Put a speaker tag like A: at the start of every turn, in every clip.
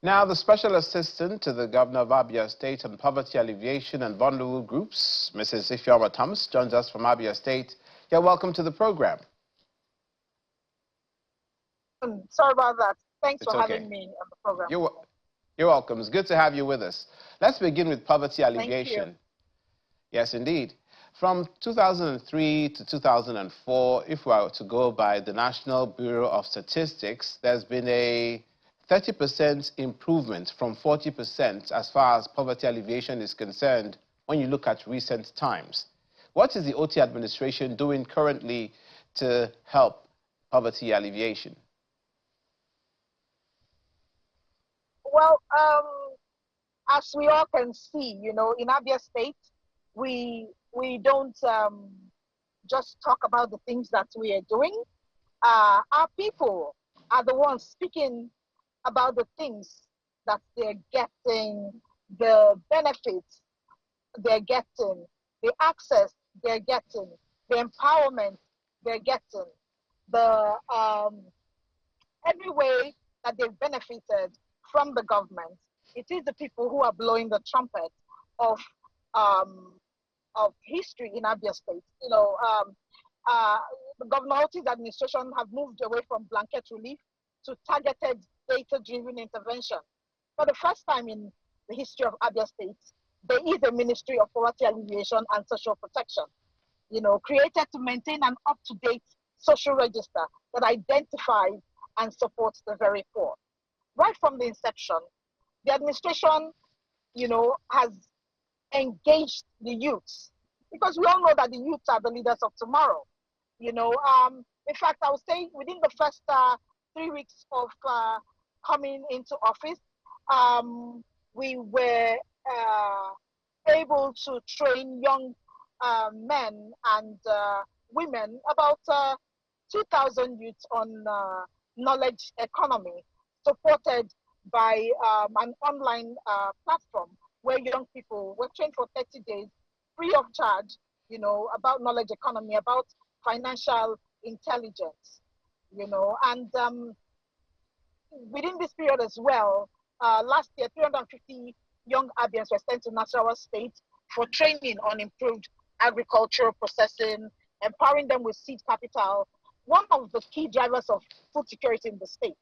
A: Now, the Special Assistant to the Governor of Abia State on Poverty Alleviation and Vulnerable Groups, Mrs. Ifeoma Thomas, joins us from Abia State. Yeah, welcome to the program.
B: Sorry about that. Thanks
A: It's
B: for
A: okay.
B: having me on the program.
A: You're welcome. It's good to have you with us. Let's begin with poverty alleviation.
B: Thank you.
A: Yes, indeed. From 2003 to 2004, if we are to go by the National Bureau of Statistics, there's been a 30% improvement from 40% as far as poverty alleviation is concerned when you look at recent times. What is the OT administration doing currently to help poverty alleviation?
B: Well, as we all can see, in Abia State, we don't just talk about the things that we are doing. Our people are the ones speaking about the things that they're getting, the benefits they're getting, the access they're getting, the empowerment they're getting, the every way that they've benefited from the government. It is the people who are blowing the trumpet of history in Abia State. The Governor Oti's administration have moved away from blanket relief to targeted data-driven intervention. For the first time in the history of Abia State, there is a Ministry of Poverty Alleviation and Social Protection, created to maintain an up-to-date social register that identifies and supports the very poor. Right from the inception, the administration, has engaged the youths, because we all know that the youths are the leaders of tomorrow. In fact, I would say within the first 3 weeks of coming into office, we were able to train young men and women, about 2,000 youths on knowledge economy, supported by an online platform where young people were trained for 30 days free of charge, about knowledge economy, about financial intelligence, and within this period as well, last year, 350 young Abians were sent to Nasarawa State for training on improved agricultural processing, empowering them with seed capital, one of the key drivers of food security in the state.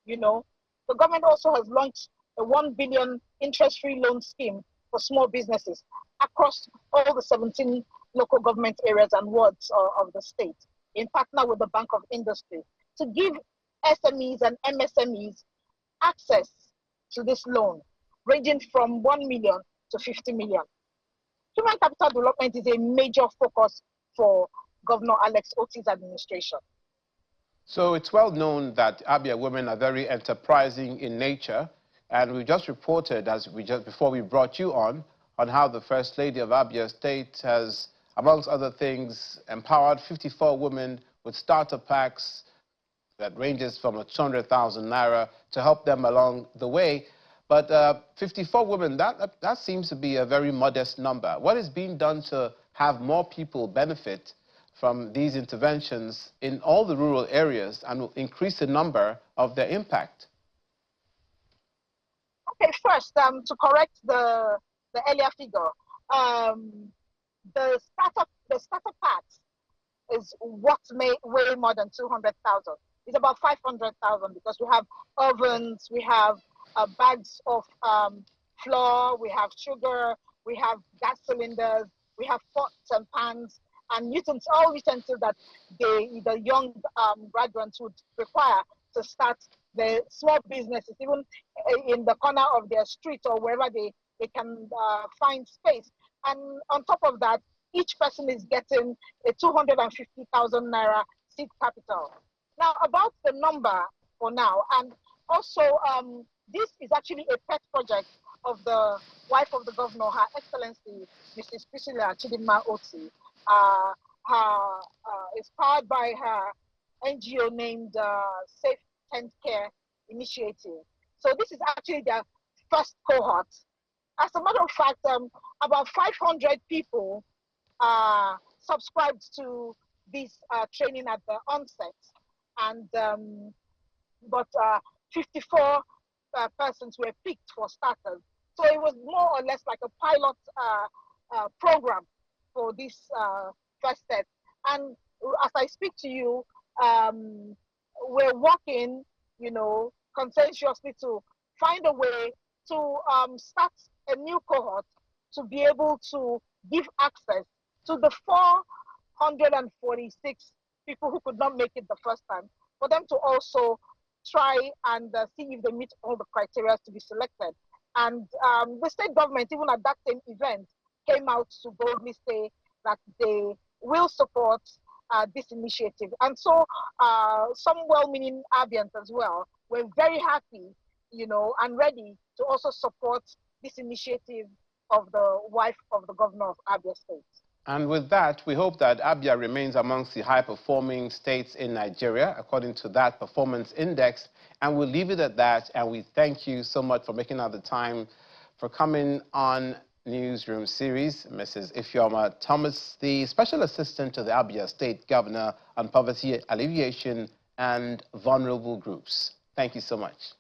B: The government also has launched a 1 billion interest-free loan scheme for small businesses across all the 17 local government areas and wards of the state, in partner with the Bank of Industry, to give SMEs and MSMEs access to this loan, ranging from 1 million to 50 million. Human capital development is a major focus for Governor Alex Oti's administration.
A: So it's well known that Abia women are very enterprising in nature, and we just reported, before we brought you on how the First Lady of Abia State has, amongst other things, empowered 54 women with starter packs that ranges from 200,000 naira to help them along the way. But 54 women, that seems to be a very modest number. What is being done to have more people benefit from these interventions in all the rural areas and will increase the number of their impact?
B: Okay, first, to correct the earlier figure, the starter packs is what may weigh more than 200,000. It's about 500,000 because we have ovens, we have bags of flour, we have sugar, we have gas cylinders, we have pots and pans, and all utensils that the young graduates would require to start the small businesses, even in the corner of their street or wherever they can find space. And on top of that, each person is getting a 250,000 naira seed capital. Now, about the number for now, and also this is actually a pet project of the wife of the governor, Her Excellency, Mrs. Priscilla Chidinma Oti. It's powered by her NGO named Safe Tent Care Initiative. So this is actually their first cohort. As a matter of fact, about 500 people subscribed to this training at the onset, and but 54 persons were picked for starters. So it was more or less like a pilot program for this first set. And as I speak to you, we're working, conscientiously to find a way to start a new cohort to be able to give access to the 446 people who could not make it the first time, for them to also try and see if they meet all the criteria to be selected. And the state government, even at that same event, came out to boldly say that they will support this initiative. And so some well-meaning Abians as well were very happy, and ready to also support this initiative of the wife of the governor of Abia State.
A: And with that, we hope that Abia remains amongst the high-performing states in Nigeria, according to that performance index. And we'll leave it at that. And we thank you so much for making out the time for coming on Newsroom Series. Mrs. Ifeoma Thomas, the Special Assistant to the Abia State Governor on Poverty Alleviation and Vulnerable Groups. Thank you so much.